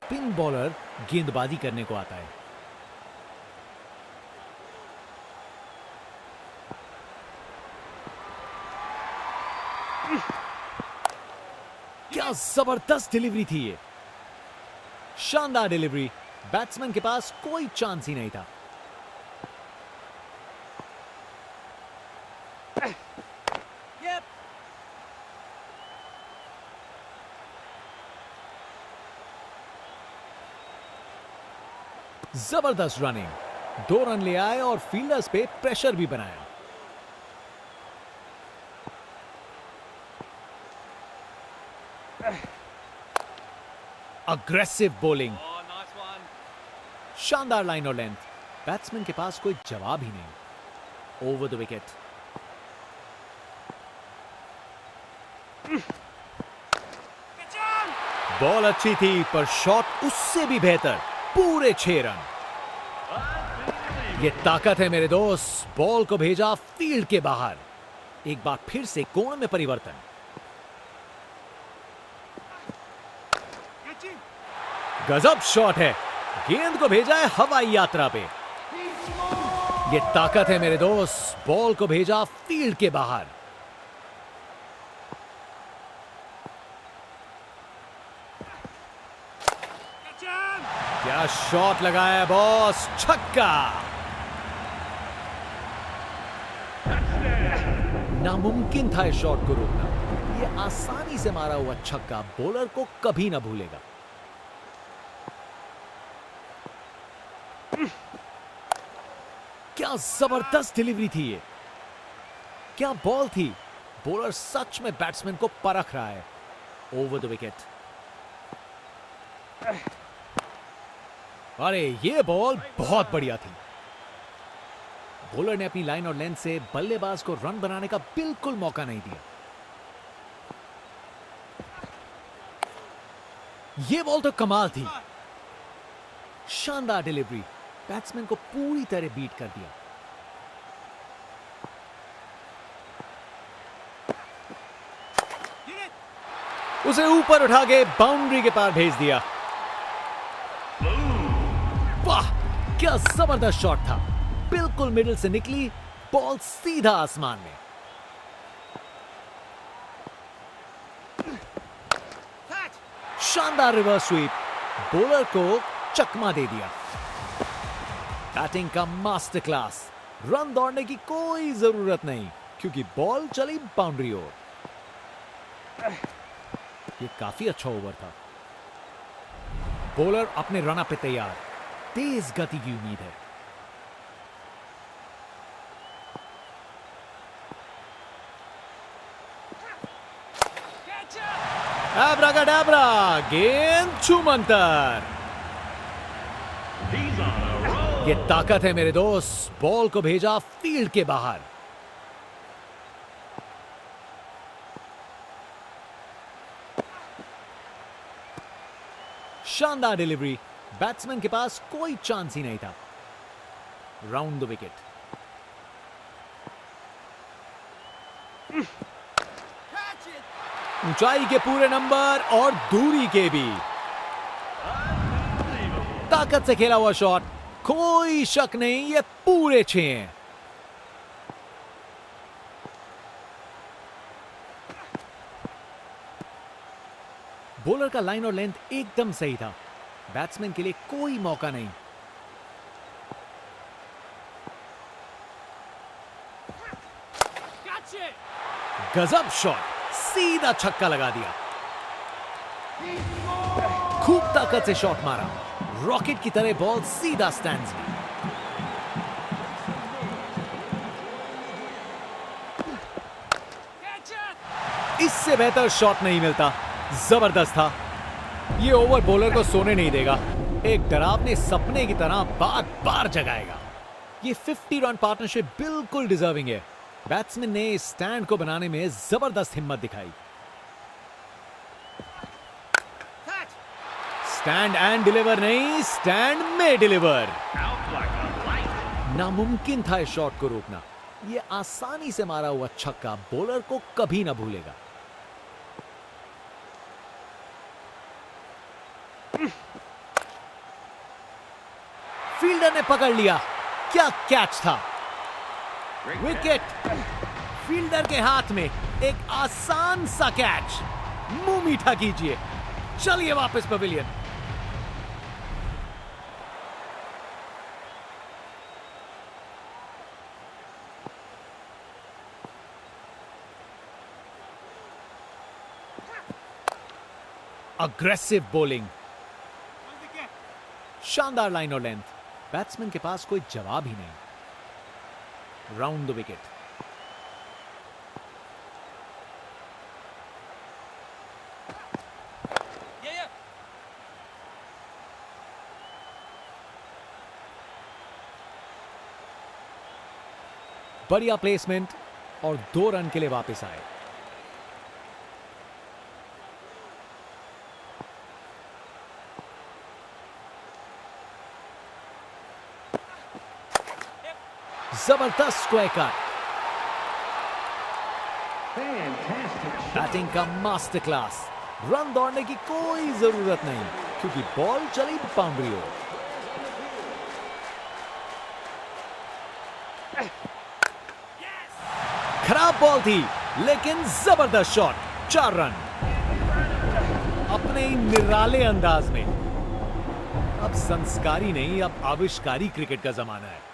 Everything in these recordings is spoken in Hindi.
स्पिन बॉलर गेंदबाजी करने को आता है। क्या जबरदस्त डिलीवरी थी ये, शानदार डिलीवरी। बैट्समैन के पास कोई चांस ही नहीं था। जबरदस्त रनिंग, 2 रन ले आए और फील्डर्स पे प्रेशर भी बनाया। अग्रेसिव बॉलिंग, शानदार लाइन और लेंथ। बैट्समैन के पास कोई जवाब ही नहीं। Over the wicket. बॉल अच्छी थी पर शॉट उससे भी बेहतर। पूरे 6 रन। ये ताकत है मेरे दोस्त। बॉल को भेजा फील्ड के बाहर। एक बार फिर से कोण में परिवर्तन। गजब शॉट है। गेंद को भेजा है हवाई यात्रा पे। ये ताकत है मेरे दोस्त। बॉल को भेजा फील्ड के बाहर। क्या शॉट लगाया बॉस, छक्का। नामुमकिन था इस शॉट को रोकना। ये आसानी से मारा हुआ छक्का बॉलर को कभी ना भूलेगा। क्या जबरदस्त डिलीवरी थी ये। क्या बॉल थी। बॉलर सच में बैट्समैन को परख रहा है। Over the wicket. अरे ये बॉल बहुत बढ़िया थी। बॉलर ने अपनी लाइन और लेंथ से बल्लेबाज को रन बनाने का बिल्कुल मौका नहीं दिया। ये बॉल तो कमाल थी। शानदार डिलीवरी। बैट्समैन को पूरी तरह बीट कर दिया। उसे ऊपर उठा के बाउंड्री के पार भेज दिया। वाह, क्या जबरदस्त शॉट था। बिल्कुल मिडिल से निकली बॉल सीधा आसमान में। शानदार रिवर्स स्वीप। बॉलर को चकमा दे दिया। बैटिंग का मास्टर क्लास। रन दौड़ने की कोई जरूरत नहीं क्योंकि बॉल चली बाउंड्री ओर। ये काफी अच्छा ओवर था। बॉलर अपने रन अप पे तैयार। तेज गति की उम्मीद है। एब्राकाडाब्रा, गेंद छूमंतर। ये ताकत है मेरे दोस्त। बॉल को भेजा फील्ड के बाहर। शानदार डिलीवरी। बैट्समैन के पास कोई चांस ही नहीं था। Round the wicket. ऊंचाई के पूरे नंबर और दूरी के भी। ताकत से खेला हुआ शॉट। कोई शक नहीं, ये पूरे 6 हैं। बॉलर का लाइन और लेंथ एकदम सही था। बैट्समैन के लिए कोई मौका नहीं। गजब शॉट। सीधा छक्का लगा दिया। खूब ताकत से शॉट मारा। रॉकेट की तरह बॉल सीधा स्टैंड्स में। इससे बेहतर शॉट नहीं मिलता। जबरदस्त था। ये ओवर बॉलर को सोने नहीं देगा। एक डरावने सपने की तरह बार बार जगाएगा। ये 50 रन पार्टनरशिप बिल्कुल डिजर्विंग है। बैट्समैन ने स्टैंड को बनाने में जबरदस्त हिम्मत दिखाई। स्टैंड एंड डिलीवर नहीं, स्टैंड में डिलीवर। नामुमकिन था इस शॉट को रोकना। यह आसानी से मारा हुआ छक्का बॉलर को कभी ना भूलेगा। फील्डर ने पकड़ लिया। क्या कैच था। विकेट। फील्डर के हाथ में एक आसान सा कैच। मुंह मीठा कीजिए। चलिए वापस पवेलियन। Aggressive bowling. शानदार लाइन और लेंथ। बैट्समैन के पास कोई जवाब ही नहीं। Round the wicket. बढ़िया प्लेसमेंट और 2 रन के लिए वापस आए। जबरदस्त स्क्वायर कट। बैटिंग का मास्टर क्लास। रन दौड़ने की कोई जरूरत नहीं क्योंकि बॉल चली बाउंड्री ओर। खराब बॉल थी लेकिन जबरदस्त शॉट। 4 रन अपने ही निराले अंदाज में। अब संस्कारी नहीं, अब आविष्कारी क्रिकेट का जमाना है।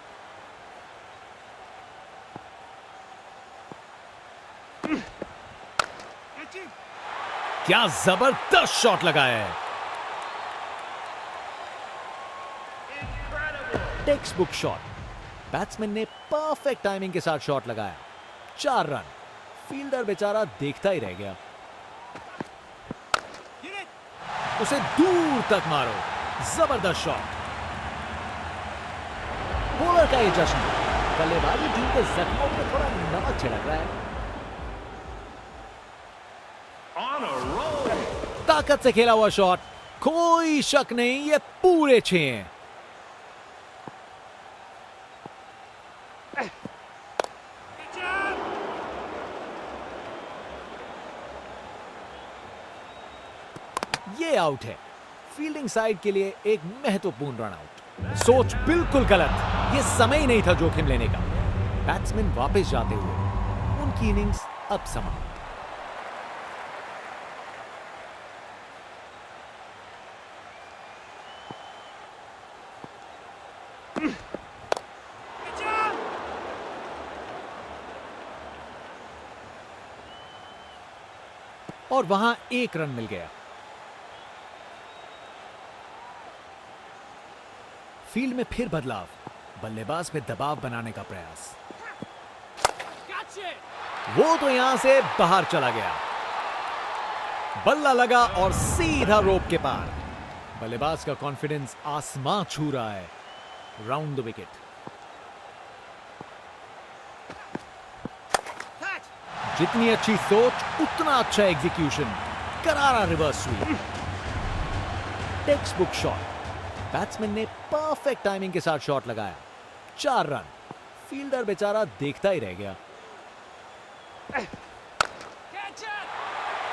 क्या जबरदस्त शॉट लगाया है। Text book shot. बैट्समैन ने परफेक्ट टाइमिंग के साथ शॉट लगाया। 4 रन। फील्डर बेचारा देखता ही रह गया। उसे दूर तक मारो। जबरदस्त शॉट। बॉलर का ये जश्न। बल्लेबाजी टीम के जख्मों में थोड़ा नमक छिड़क रहा है। ताकत से खेला हुआ शॉट। कोई शक नहीं, ये पूरे 6 हैं। ये आउट है। फील्डिंग साइड के लिए एक महत्वपूर्ण रन आउट। सोच बिल्कुल गलत। ये समय ही नहीं था जोखिम लेने का। बैट्समैन वापस जाते हुए। उनकी इनिंग्स अब समाप्त। और वहां 1 रन मिल गया। फील्ड में फिर बदलाव। बल्लेबाज पे दबाव बनाने का प्रयास। वो तो यहां से बाहर चला गया। बल्ला लगा और सीधा रोप के पार। बल्लेबाज का कॉन्फिडेंस आसमां छू रहा है। Round the wicket. जितनी अच्छी सोच उतना अच्छा एग्जीक्यूशन। करारा reverse sweep. Text book shot. Batsman ने परफेक्ट टाइमिंग के साथ शॉट लगाया। 4 रन। फील्डर बेचारा देखता ही रह गया।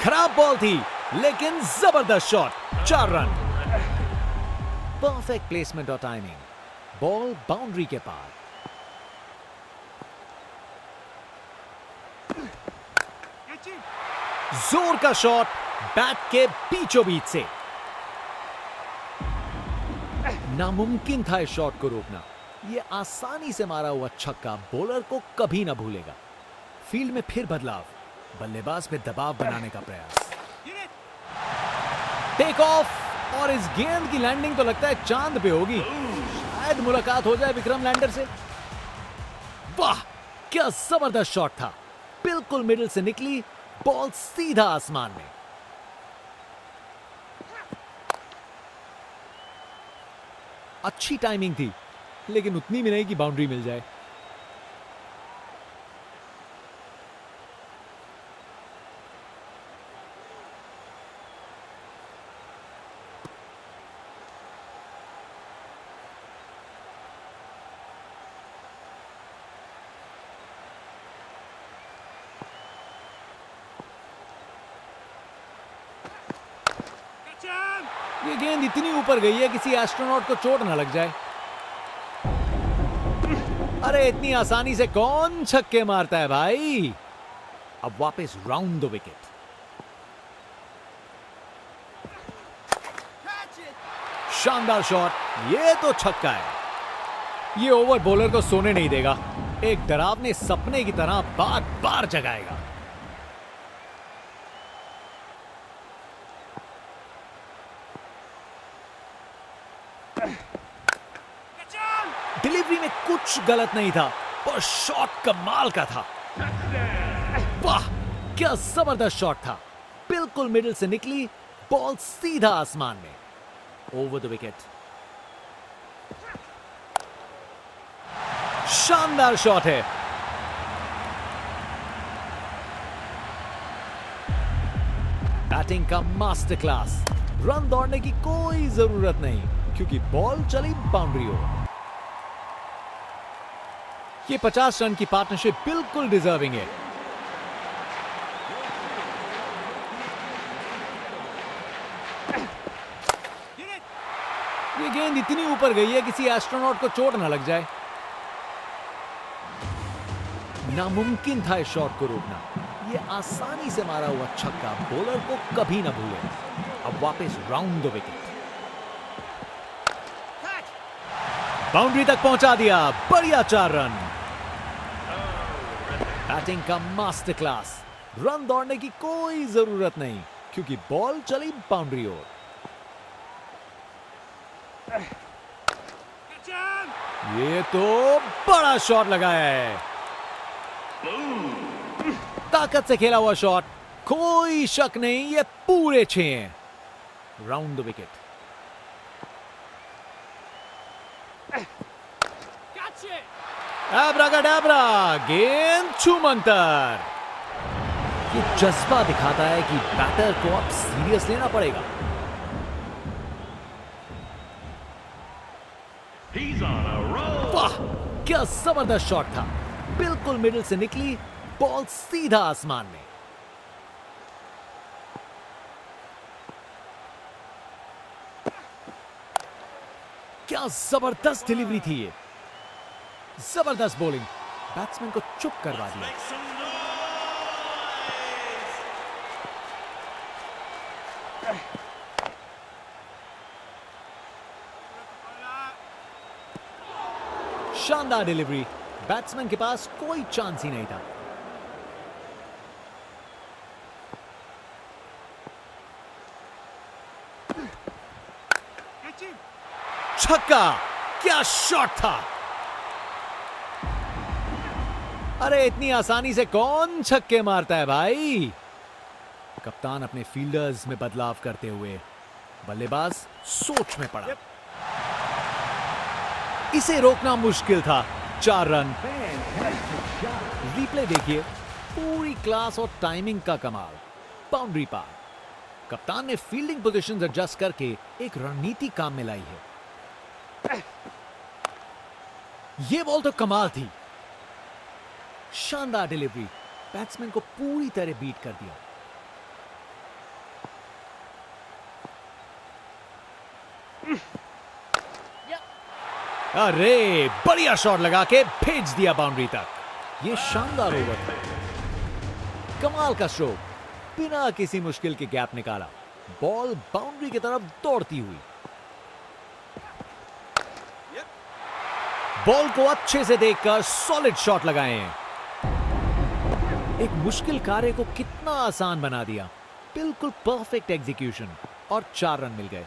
खराब बॉल थी लेकिन जबरदस्त शॉट। 4 रन। परफेक्ट प्लेसमेंट और टाइमिंग। बॉल बाउंड्री के पार। जोर का शॉट बैट के बीचों बीच से। नामुमकिन था इस शॉट को रोकना। यह आसानी से मारा हुआ छक्का बॉलर को कभी ना भूलेगा। फील्ड में फिर बदलाव। बल्लेबाज पे दबाव बनाने का प्रयास। Take off. और इस गेंद की लैंडिंग तो लगता है चांद पे होगी। शायद मुलाकात हो जाए विक्रम लैंडर से। वाह क्या जबरदस्त शॉट था। बिल्कुल मिडिल से निकली बॉल सीधा आसमान में। अच्छी टाइमिंग थी लेकिन उतनी भी नहीं कि बाउंड्री मिल जाए। ये गेंद इतनी ऊपर गई है किसी एस्ट्रोनॉट को चोट ना लग जाए। अरे इतनी आसानी से कौन छक्के मारता है भाई। अब वापस राउंड द विकेट। शानदार शॉट, ये तो छक्का है। ये ओवर बॉलर को सोने नहीं देगा, एक डरावने सपने की तरह बार बार जगाएगा। डिलीवरी में कुछ गलत नहीं था, पर शॉट कमाल का था। वाह, क्या जबरदस्त शॉट था। बिल्कुल मिडिल से निकली बॉल सीधा आसमान में, ओवर द विकेट। शानदार शॉट है। बैटिंग का मास्टर क्लास। रन दौड़ने की कोई जरूरत नहीं, क्योंकि बॉल चली बाउंड्री ओवर। ये 50 रन की पार्टनरशिप बिल्कुल डिजर्विंग है। ये गेंद इतनी ऊपर गई है किसी एस्ट्रोनॉट को चोट ना लग जाए। नामुमकिन था इस शॉट को रोकना। ये आसानी से मारा हुआ छक्का बॉलर को कभी ना भूले। अब वापस राउंड द विकेट। बाउंड्री तक पहुंचा दिया, बढ़िया 4 रन। बैटिंग का मास्टर क्लास। रन दौड़ने की कोई जरूरत नहीं, क्योंकि बॉल चली बाउंड्री ओर। ये तो बड़ा शॉट लगाया है। ताकत से खेला हुआ शॉट, कोई शक नहीं, ये पूरे 6 हैं। Round the wicket. एब्राकाडाब्रा, गेंद छूमंतर। ये जज्बा दिखाता है कि बैटर को अब सीरियस लेना पड़ेगा। वाह, क्या जबरदस्त शॉट था। बिल्कुल मिडिल से निकली बॉल सीधा आसमान में। क्या जबरदस्त डिलीवरी थी ये। जबरदस्त बॉलिंग, बैट्समैन को चुप करवा दिया। शानदार डिलीवरी, बैट्समैन के पास कोई चांस ही नहीं था। छक्का, क्या शॉट था। अरे इतनी आसानी से कौन छक्के मारता है भाई। कप्तान अपने फील्डर्स में बदलाव करते हुए बल्लेबाज सोच में पड़ा। इसे रोकना मुश्किल था। 4 रन। रिप्ले देखिए, पूरी क्लास और टाइमिंग का कमाल। बाउंड्री पार। कप्तान ने फील्डिंग पोजीशंस एडजस्ट करके एक रणनीति काम में लाई है। यह बॉल तो कमाल थी। शानदार डिलीवरी, बैट्समैन को पूरी तरह बीट कर दिया। अरे बढ़िया शॉट लगा के भेज दिया बाउंड्री तक। ये शानदार ओवर था। कमाल का स्ट्रोक, बिना किसी मुश्किल के गैप निकाला। बॉल बाउंड्री की तरफ दौड़ती हुई। बॉल को अच्छे से देखकर सॉलिड शॉट लगाए हैं। एक मुश्किल कार्य को कितना आसान बना दिया। बिल्कुल परफेक्ट एग्जीक्यूशन और 4 रन मिल गए।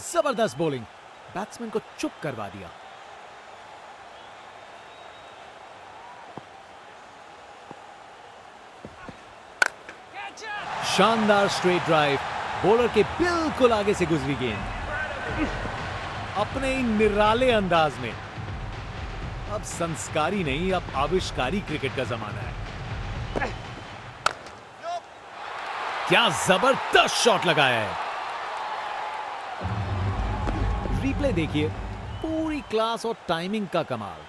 जबरदस्त बॉलिंग, बैट्समैन को चुप करवा दिया। शानदार स्ट्रेट ड्राइव, बॉलर के बिल्कुल आगे से गुजरी गेंद। अपने ही निराले अंदाज में। अब संस्कारी नहीं, अब आविष्कारी क्रिकेट का जमाना है। क्या जबरदस्त शॉट लगाया है। रिप्ले देखिए, पूरी क्लास और टाइमिंग का कमाल।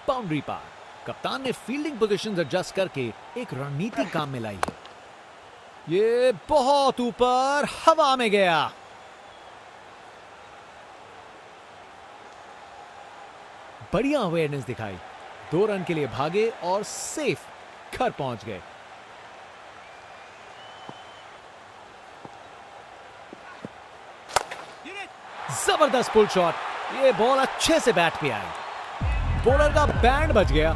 बाउंड्री पार। कप्तान ने फील्डिंग पोजीशंस एडजस्ट करके एक रणनीति काम में लाई है। ये बहुत ऊपर हवा में गया। बढ़िया अवेयरनेस दिखाई, 2 रन के लिए भागे और सेफ घर पहुंच गए। जबरदस्त पुल शॉट, ये बॉल अच्छे से बैट पे आई, बॉलर का बैंड बज गया।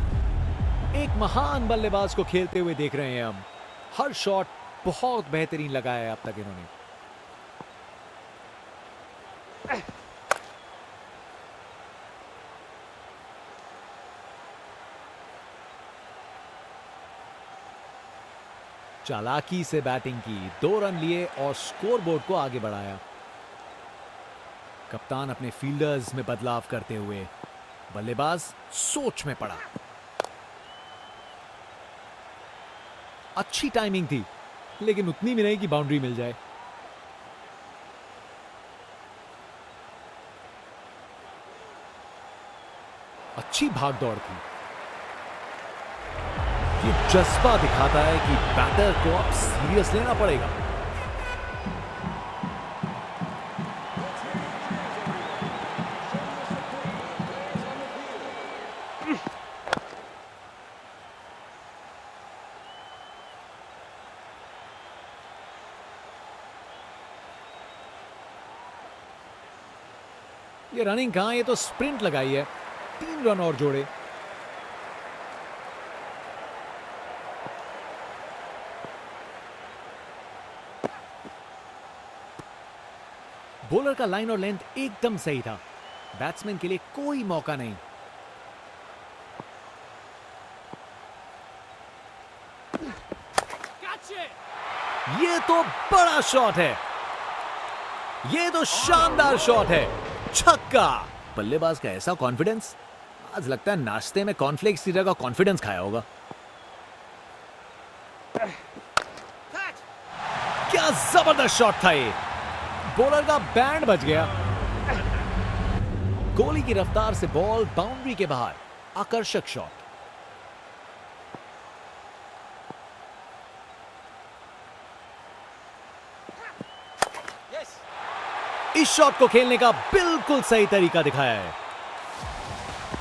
एक महान बल्लेबाज को खेलते हुए देख रहे हैं हम। हर शॉट बहुत बेहतरीन लगाया है अब तक इन्होंने। चालाकी से बैटिंग की, 2 रन लिए और स्कोरबोर्ड को आगे बढ़ाया। कप्तान अपने फील्डर्स में बदलाव करते हुए, बल्लेबाज सोच में पड़ा। अच्छी टाइमिंग थी, लेकिन उतनी भी नहीं कि बाउंड्री मिल जाए। अच्छी भाग दौड़ थी। ये जज्बा दिखाता है कि बैटर को अब सीरियस लेना पड़ेगा। ये रनिंग कहां, ये तो स्प्रिंट लगाई है। 3 रन और जोड़े। बॉलर का लाइन और लेंथ एकदम सही था। बैट्समैन के लिए कोई मौका नहीं। ये तो बड़ा शॉट है, ये तो शानदार शॉट है, छक्का। बल्लेबाज का ऐसा कॉन्फिडेंस, आज लगता है नाश्ते में कॉर्नफ्लेक्स की जगह कॉन्फिडेंस खाया होगा। क्या जबरदस्त शॉट था ये, बॉलर का बैंड बज गया। गोली की रफ्तार से बॉल बाउंड्री के बाहर, आकर्षक शॉट। इस शॉट को खेलने का बिल्कुल सही तरीका दिखाया है।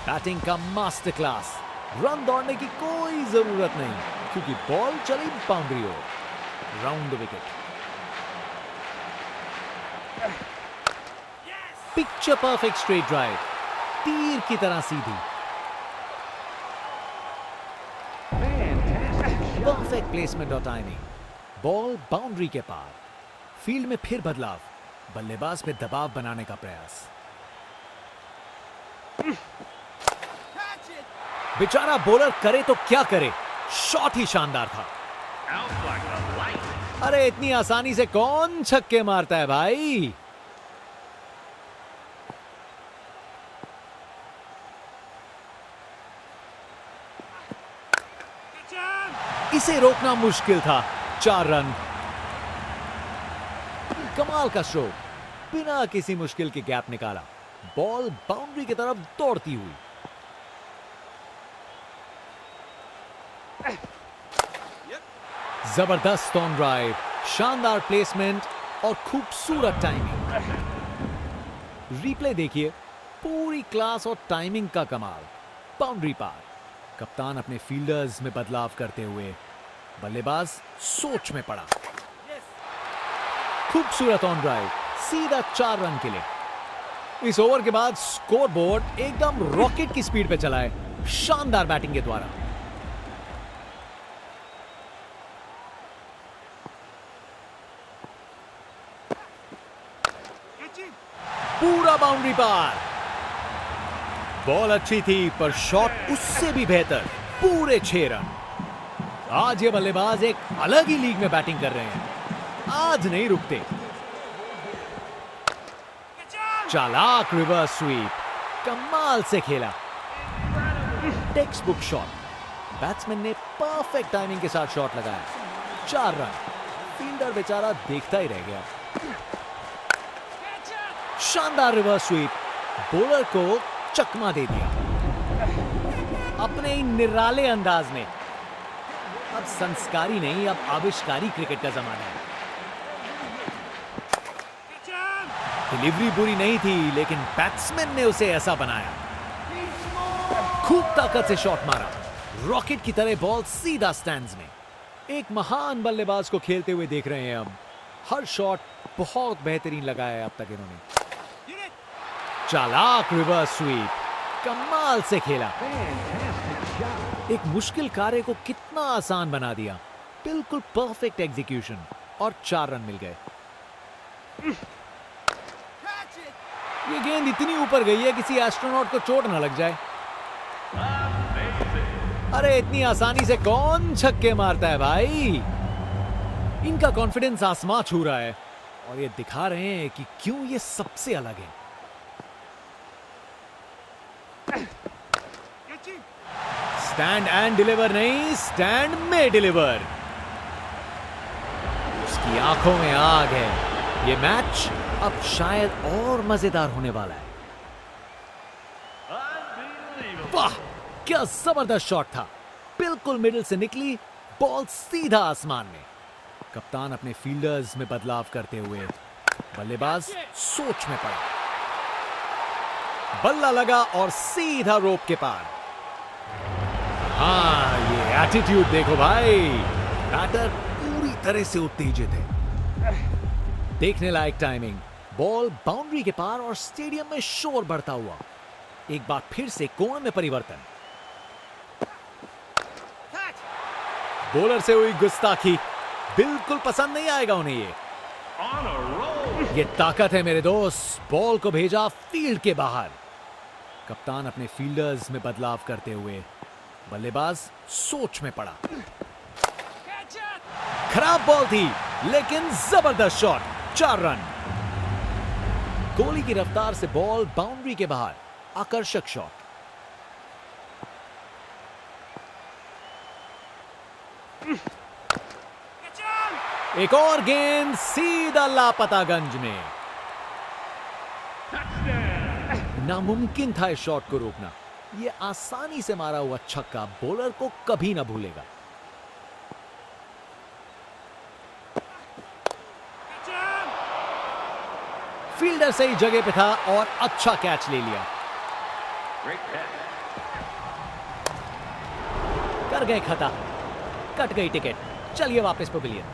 बैटिंग का मास्टर क्लास। रन दौड़ने की कोई जरूरत नहीं, क्योंकि बॉल चली बाउंड्री ओर, round the wicket. Picture perfect straight drive, तीर की तरह सीधी। परफेक्ट प्लेसमेंट और टाइमिंग। बॉल बाउंड्री के पार। फील्ड में फिर बदलाव, बल्लेबाज पे दबाव बनाने का प्रयास। बेचारा बॉलर करे तो क्या करे, शॉट ही शानदार था। अरे इतनी आसानी से कौन छक्के मारता है भाई। इसे रोकना मुश्किल था। 4 रन। कमाल का स्ट्रोक, बिना किसी मुश्किल के गैप निकाला। बॉल बाउंड्री की तरफ दौड़ती हुई। जबरदस्त ऑन ड्राइव, शानदार प्लेसमेंट और खूबसूरत टाइमिंग। रिप्ले देखिए, पूरी क्लास और टाइमिंग का कमाल। बाउंड्री पार। कप्तान अपने फील्डर्स में बदलाव करते हुए, बल्लेबाज सोच में पड़ा। खूबसूरत ऑन ड्राइव, सीधा 4 रन के लिए। इस ओवर के बाद स्कोरबोर्ड एकदम रॉकेट की स्पीड पे चला है, शानदार बैटिंग के द्वारा। पूरा बाउंड्री पार। बॉल अच्छी थी, पर शॉट उससे भी बेहतर। पूरे 6 रन। आज ये बल्लेबाज एक अलग ही लीग में बैटिंग कर रहे हैं। आज नहीं रुकते। चालाक रिवर्स स्वीप, कमाल से खेला। Text book shot. बैट्समैन ने परफेक्ट टाइमिंग के साथ शॉट लगाया। 4 रन। फील्डर बेचारा देखता ही रह गया। शानदार रिवर्स स्वीप, बॉलर को चकमा दे दिया अपने ही निराले अंदाज में। अब संस्कारी नहीं, अब आविष्कारी क्रिकेट का जमाना है। डिलीवरी बुरी नहीं थी, लेकिन बैट्समैन ने उसे ऐसा बनाया। खूब ताकत से शॉट मारा, रॉकेट की तरह बॉल सीधा स्टैंड्स में। एक महान बल्लेबाज को खेलते हुए देख रहे हैं हम। हर शॉट बहुत बेहतरीन लगाया है अब तक इन्होंने। चालाक रिवर्स स्वीप, कमाल से खेला। एक मुश्किल कार्य को कितना आसान बना दिया। बिल्कुल परफेक्ट एग्जीक्यूशन और 4 रन मिल गए। ये गेंद इतनी ऊपर गई है किसी एस्ट्रोनॉट को चोट ना लग जाए। अरे इतनी आसानी से कौन छक्के मारता है भाई। इनका कॉन्फिडेंस आसमां छू रहा है और ये दिखा रहे हैं कि क्यों ये सबसे अलग है। स्टैंड एंड डिलीवर नहीं, स्टैंड में डिलीवर। उसकी आंखों में आग है। ये मैच अब शायद और मजेदार होने वाला है। वाह, क्या जबरदस्त शॉट था। बिल्कुल मिडिल से निकली बॉल सीधा आसमान में। कप्तान अपने फील्डर्स में बदलाव करते हुए बल्लेबाज सोच में पड़ा। बल्ला लगा और सीधा रोप के पार। हाँ, ये एटीट्यूड देखो भाई। बैटर पूरी तरह से उत्तेजित है। देखने लायक टाइमिंग। बॉल बाउंड्री के पार और स्टेडियम में शोर बढ़ता हुआ। एक बार फिर से कोण में परिवर्तन। बॉलर से हुई गुस्ताखी बिल्कुल पसंद नहीं आएगा उन्हें। ये ताकत है मेरे दोस्त। बॉल को भेजा फील्ड के बाहर। कप्तान अपने फील्डर्स में बदलाव करते हुए बल्लेबाज सोच में पड़ा। खराब बॉल थी लेकिन जबरदस्त शॉट। 4 रन। गोली की रफ्तार से बॉल बाउंड्री के बाहर। आकर्षक शॉट। एक और गेंद सीधा लापतागंज में। नामुमकिन था इस शॉट को रोकना। यह आसानी से मारा हुआ छक्का बॉलर को कभी ना भूलेगा। फील्डर सही जगह पे था और अच्छा कैच ले लिया। कर गए खता, कट गई टिकट। चलिए वापस पवेलियन।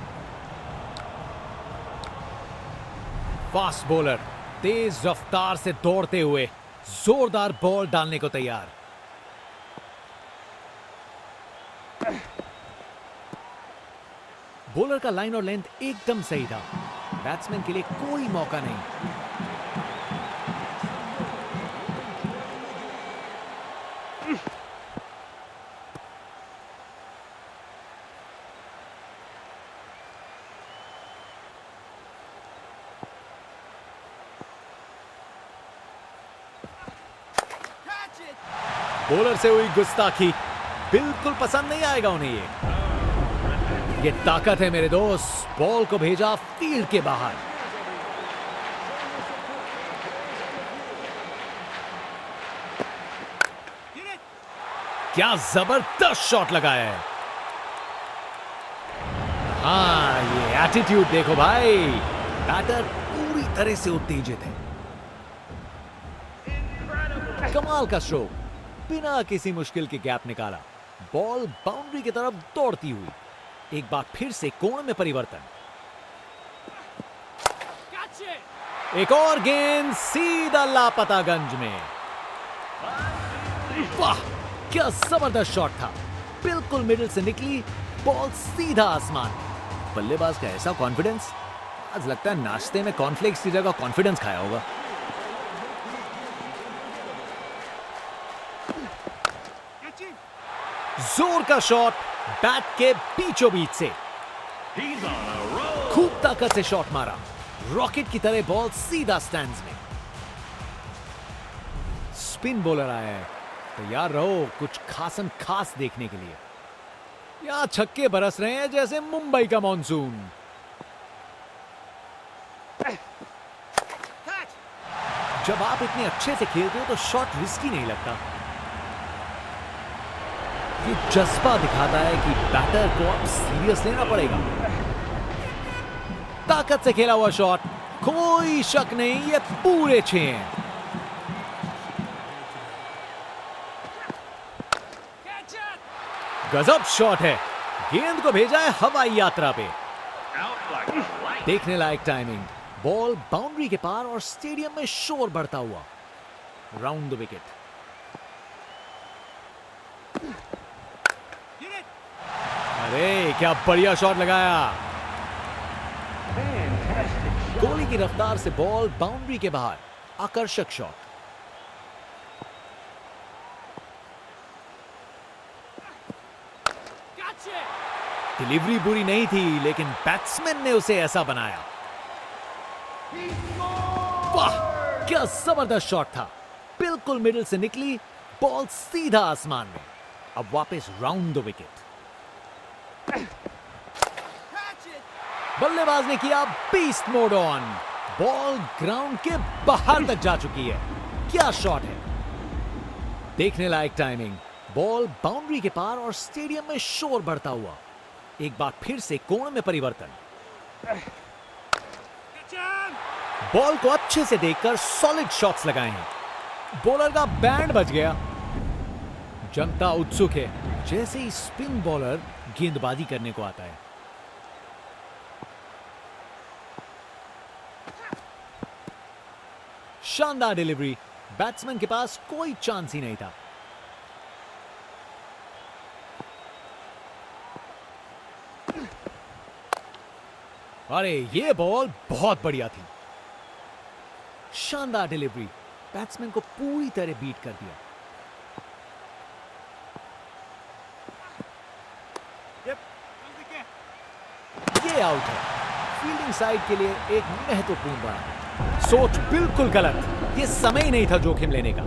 फास्ट बॉलर तेज रफ्तार से दौड़ते हुए जोरदार बॉल डालने को तैयार। बॉलर का लाइन और लेंथ एकदम सही था। बैट्समैन के लिए कोई मौका नहीं। बॉलर से हुई गुस्ताखी बिल्कुल पसंद नहीं आएगा उन्हें। ये ताकत है मेरे दोस्त। बॉल को भेजा फील्ड के बाहर। क्या जबरदस्त शॉट लगाया है। हाँ, ये एटीट्यूड देखो भाई। बैटर पूरी तरह से उत्तेजित है। कमाल का स्ट्रोक। बिना किसी मुश्किल के गैप निकाला। बॉल बाउंड्री की तरफ दौड़ती हुई। एक बार फिर से कोण में परिवर्तन। एक और गेंद सीधा लापतागंज में। वाह, क्या जबरदस्त शॉट था। बिल्कुल मिडिल से निकली बॉल सीधा आसमान। बल्लेबाज का ऐसा कॉन्फिडेंस। आज लगता है नाश्ते में कॉर्नफ्लेक्स की जगह कॉन्फिडेंस खाया होगा। जोर का शॉट बैट के बीचों बीच से। खूब ताकत से शॉट मारा। रॉकेट की तरह बॉल सीधा स्टैंड्स में। स्पिन बॉलर आया है। तैयार रहो कुछ खासन खास देखने के लिए। यहां छक्के बरस रहे हैं जैसे मुंबई का मॉनसून। जब आप इतने अच्छे से खेलते हो तो शॉट रिस्की नहीं लगता। ये जज्बा दिखाता है कि बैटर को अब सीरियस लेना पड़ेगा। ताकत से खेला हुआ शॉट। कोई शक नहीं, ये पूरे 6 हैं। गजब शॉट है, गेंद को भेजा है हवाई यात्रा पे। देखने लायक टाइमिंग, बॉल बाउंड्री के पार और स्टेडियम में शोर बढ़ता हुआ। Round the wicket. अरे क्या बढ़िया शॉट लगाया। गोली की रफ्तार से बॉल बाउंड्री के बाहर, आकर्षक शॉट। डिलीवरी बुरी नहीं थी, लेकिन बैट्समैन ने उसे ऐसा बनाया। वाह क्या जबरदस्त शॉट था, बिल्कुल मिडिल से निकली, बॉल सीधा आसमान में। अब वापस राउंड द विकेट। बल्लेबाज ने किया beast mode on, ball ground के बाहर तक जा चुकी है। क्या शॉट है। देखने लायक टाइमिंग, बॉल बाउंड्री के पार और स्टेडियम में शोर बढ़ता हुआ। एक बार फिर से कोण में परिवर्तन। बॉल को अच्छे से देखकर सॉलिड शॉट्स लगाए हैं। बॉलर का बैंड बज गया। जनता उत्सुक है, जैसे ही स्पिन बॉलर गेंदबाजी करने को आता है। शानदार डिलीवरी, बैट्समैन के पास कोई चांस ही नहीं था। अरे ये बॉल बहुत बढ़िया थी। शानदार डिलीवरी, बैट्समैन को पूरी तरह बीट कर दिया। ये आउट है। फील्डिंग साइड के लिए एक महत्वपूर्ण रन। सोच बिल्कुल गलत, ये समय ही नहीं था जोखिम लेने का।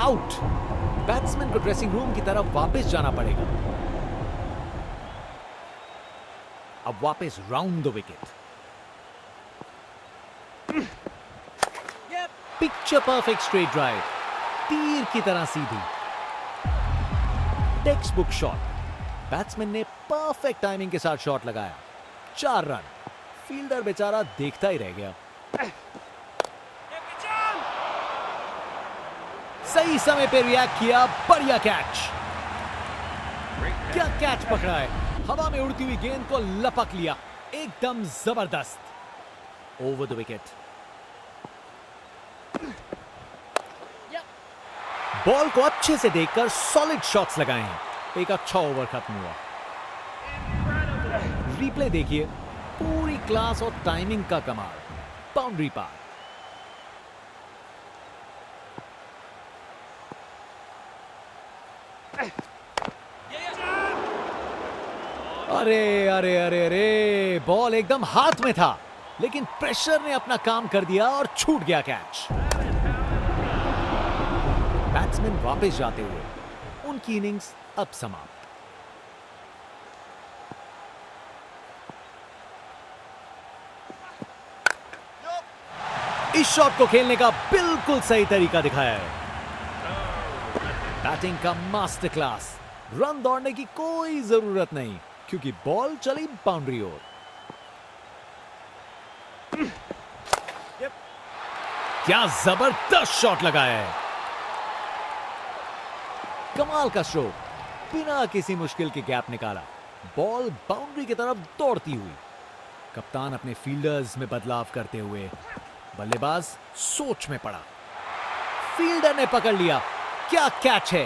आउट। बैट्समैन को ड्रेसिंग रूम की तरफ वापस जाना पड़ेगा। अब वापस round the wicket. Picture perfect straight drive, तीर की तरह सीधी। Textbook shot. बैट्समैन ने परफेक्ट टाइमिंग के साथ शॉट लगाया। 4 रन। फील्डर बेचारा देखता ही रह गया। सही समय पे रिएक्ट किया, बढ़िया कैच। क्या कैच पकड़ा है, हवा में उड़ती हुई गेंद को लपक लिया, एकदम जबरदस्त। Over the wicket. बॉल को अच्छे से देखकर सॉलिड शॉट्स लगाए हैं। एक अच्छा ओवर खत्म हुआ। रिप्ले देखिए, पूरी क्लास और टाइमिंग का कमाल। बाउंड्री पार। अरे अरे अरे अरे, बॉल एकदम हाथ में था, लेकिन प्रेशर ने अपना काम कर दिया और छूट गया कैच। बैट्समैन वापस जाते हुए, उनकी इनिंग्स अब समाप्त। इस शॉट को खेलने का बिल्कुल सही तरीका दिखाया है। बैटिंग का मास्टर क्लास। रन दौड़ने की कोई जरूरत नहीं, क्योंकि बॉल चली बाउंड्री ओर। क्या जबरदस्त शॉट लगाया है। कमाल का स्ट्रोक, बिना किसी मुश्किल के गैप निकाला। बॉल बाउंड्री की तरफ दौड़ती हुई। कप्तान अपने फील्डर्स में बदलाव करते हुए, बल्लेबाज सोच में पड़ा। फील्डर ने पकड़ लिया। क्या कैच है।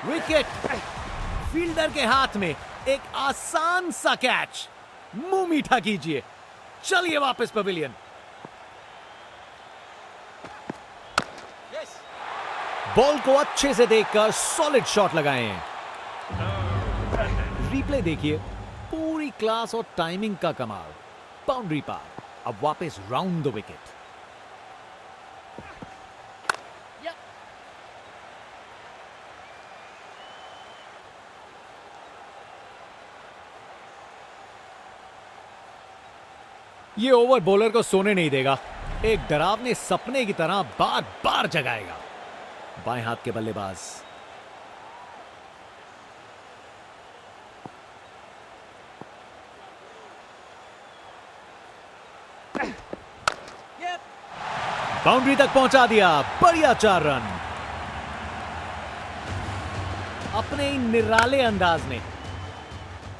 विकेट। फील्डर के हाथ में एक आसान सा कैच। मुंह मीठा कीजिए, चलिए वापस पवेलियन। बॉल को अच्छे से देखकर सॉलिड शॉट लगाए हैं। रिप्ले देखिए, पूरी क्लास और टाइमिंग का कमाल। बाउंड्री पार। अब वापस राउंड द विकेट। ये ओवर बॉलर को सोने नहीं देगा। एक डरावने सपने की तरह बार बार जगाएगा। बाएं हाथ के बल्लेबाज। बाउंड्री तक पहुंचा दिया। बढ़िया 4 रन। अपने ही निराले अंदाज में।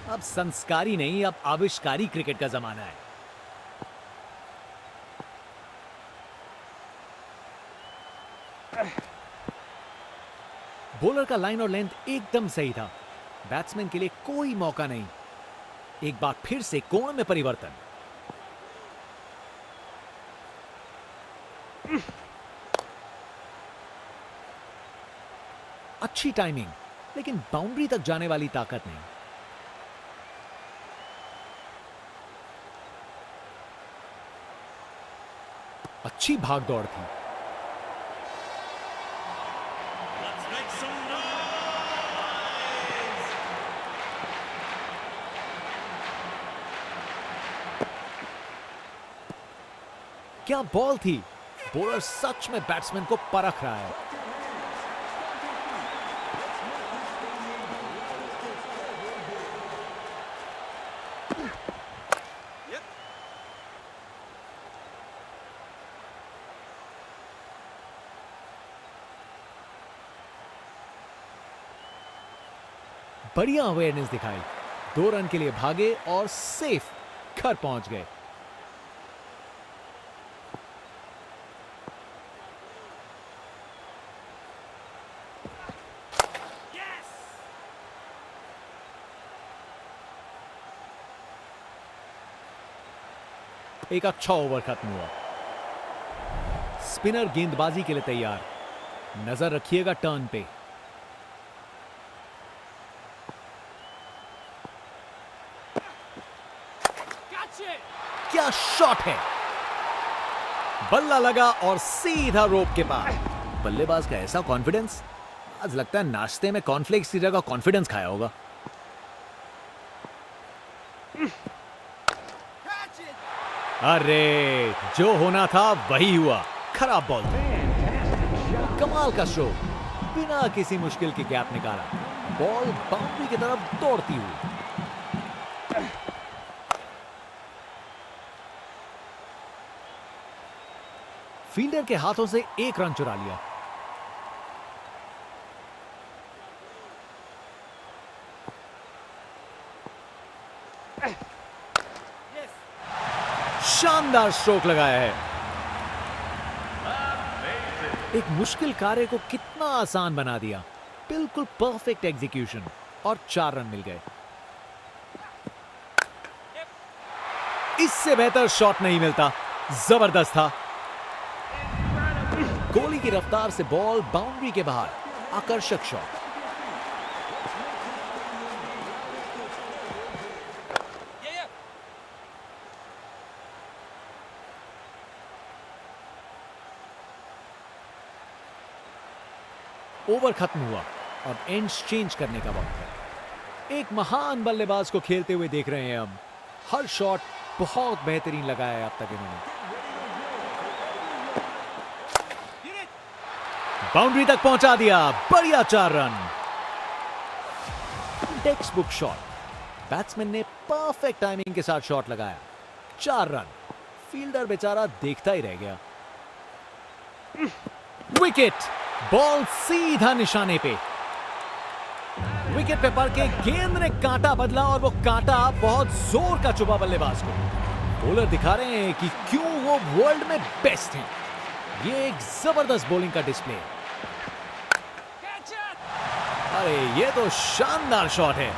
अब संस्कारी नहीं, अब आविष्कारी क्रिकेट का जमाना है। बॉलर का लाइन और लेंथ एकदम सही था। बैट्समैन के लिए कोई मौका नहीं। एक बार फिर से कोण में परिवर्तन। अच्छी टाइमिंग, लेकिन बाउंड्री तक जाने वाली ताकत नहीं। अच्छी भागदौड़ थी। क्या बॉल थी। बॉलर सच में बैट्समैन को परख रहा है। बढ़िया अवेयरनेस दिखाई। 2 रन के लिए भागे और सेफ घर पहुंच गए। एक अच्छा ओवर खत्म हुआ। स्पिनर गेंदबाजी के लिए तैयार। नजर रखिएगा टर्न पे। क्या शॉट है। बल्ला लगा और सीधा रोप के पार। बल्लेबाज का ऐसा कॉन्फिडेंस, आज लगता है नाश्ते में कॉर्नफ्लेक्स की जगह कॉन्फिडेंस खाया होगा। अरे, जो होना था वही हुआ। खराब बॉल था। कमाल का स्ट्रोक, बिना किसी मुश्किल के गैप निकाला। बॉल बाउंड्री की तरफ दौड़ती हुई। फील्डर के हाथों से 1 रन चुरा लिया। शानदार स्ट्रोक लगाया है। एक मुश्किल कार्य को कितना आसान बना दिया। बिल्कुल परफेक्ट एग्जीक्यूशन और 4 रन मिल गए। इससे बेहतर शॉट नहीं मिलता। जबरदस्त था। गोली की रफ्तार से बॉल बाउंड्री के बाहर। आकर्षक शॉट। ओवर खत्म हुआ। अब एंड्स चेंज करने का वक्त है। एक महान बल्लेबाज को खेलते हुए देख रहे हैं हम। हर शॉट बहुत बेहतरीन लगाया है अब तक इन्होंने। बाउंड्री तक पहुंचा दिया। बढ़िया 4 run. Text book shot. Batsman ने परफेक्ट टाइमिंग के साथ शॉट लगाया। 4 रन। फील्डर बेचारा देखता ही रह गया। विकेट। बॉल सीधा निशाने पे। विकेट पे पड़ के गेंद ने कांटा बदला और वो कांटा बहुत जोर का चुभा बल्लेबाज को। बॉलर दिखा रहे हैं कि क्यों वो वर्ल्ड में बेस्ट हैं। ये एक जबरदस्त बॉलिंग का डिस्प्ले है। अरे, ये तो शानदार शॉट है।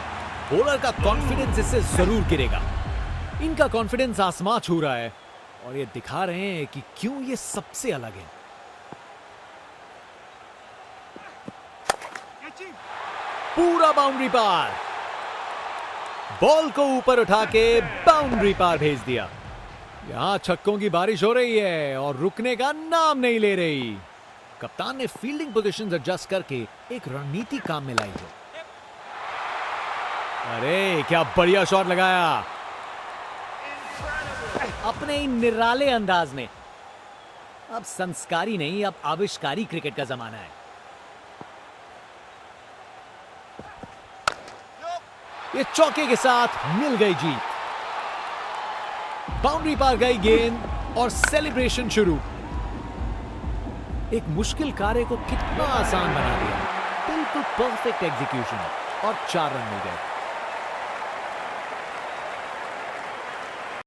बॉलर का कॉन्फिडेंस इससे जरूर गिरेगा। इनका कॉन्फिडेंस आसमां छू रहा है और ये दिखा रहे हैं कि क्यों ये सबसे अलग है। पूरा बाउंड्री पार। बॉल को ऊपर उठा के बाउंड्री पार भेज दिया। यहां छक्कों की बारिश हो रही है और रुकने का नाम नहीं ले रही। कप्तान ने फील्डिंग पोजीशंस एडजस्ट करके एक रणनीति काम में लाई है। अरे, क्या बढ़िया शॉट लगाया। अपने ही निराले अंदाज में। अब संस्कारी नहीं, अब आविष्कारी क्रिकेट का जमाना है। ये चौके के साथ मिल गई जीत। बाउंड्री पार गई गेंद और सेलिब्रेशन शुरू। एक मुश्किल कार्य को कितना आसान बना दिया। बिल्कुल परफेक्ट एग्जीक्यूशन और 4 रन मिल गए।